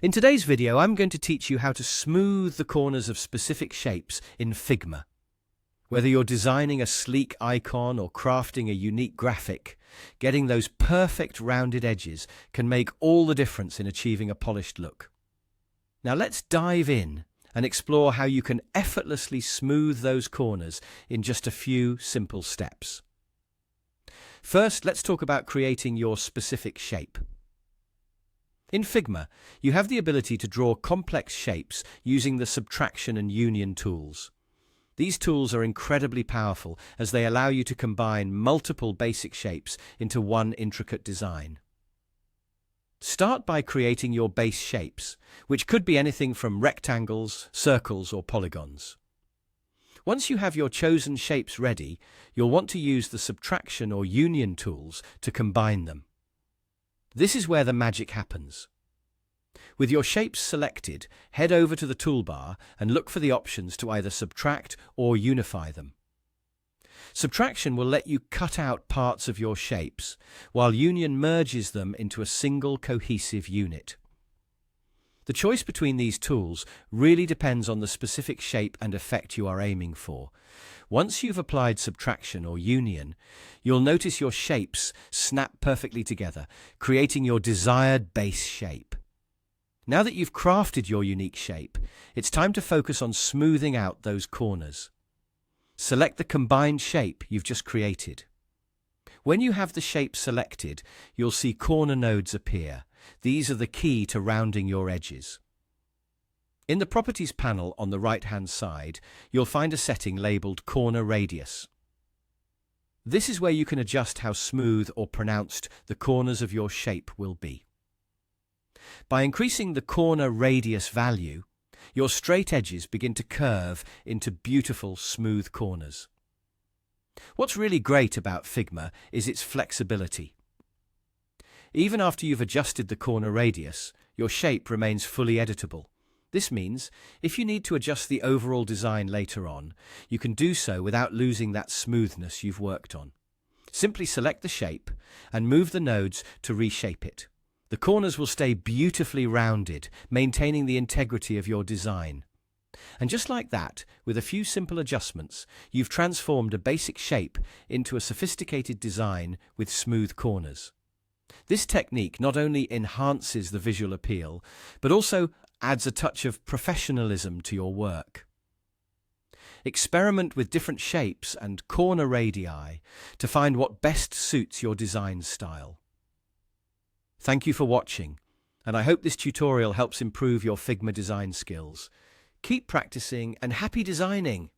In today's video, I'm going to teach you how to smooth the corners of specific shapes in Figma. Whether you're designing a sleek icon or crafting a unique graphic, getting those perfect rounded edges can make all the difference in achieving a polished look. Now let's dive in and explore how you can effortlessly smooth those corners in just a few simple steps. First, let's talk about creating your specific shape. In Figma, you have the ability to draw complex shapes using the subtraction and union tools. These tools are incredibly powerful as they allow you to combine multiple basic shapes into one intricate design. Start by creating your base shapes, which could be anything from rectangles, circles, or polygons. Once you have your chosen shapes ready, you'll want to use the subtraction or union tools to combine them. This is where the magic happens. With your shapes selected, head over to the toolbar and look for the options to either subtract or unify them. Subtraction will let you cut out parts of your shapes, while union merges them into a single cohesive unit. The choice between these tools really depends on the specific shape and effect you are aiming for. Once you've applied subtraction or union, you'll notice your shapes snap perfectly together, creating your desired base shape. Now that you've crafted your unique shape, it's time to focus on smoothing out those corners. Select the combined shape you've just created. When you have the shape selected, you'll see corner nodes appear. These are the key to rounding your edges. In the Properties panel on the right-hand side, you'll find a setting labeled Corner Radius. This is where you can adjust how smooth or pronounced the corners of your shape will be. By increasing the corner radius value, your straight edges begin to curve into beautiful, smooth corners. What's really great about Figma is its flexibility. Even after you've adjusted the corner radius, your shape remains fully editable. This means, if you need to adjust the overall design later on, you can do so without losing that smoothness you've worked on. Simply select the shape and move the nodes to reshape it. The corners will stay beautifully rounded, maintaining the integrity of your design. And just like that, with a few simple adjustments, you've transformed a basic shape into a sophisticated design with smooth corners. This technique not only enhances the visual appeal, but also adds a touch of professionalism to your work. Experiment with different shapes and corner radii to find what best suits your design style. Thank you for watching, and I hope this tutorial helps improve your Figma design skills. Keep practicing and happy designing!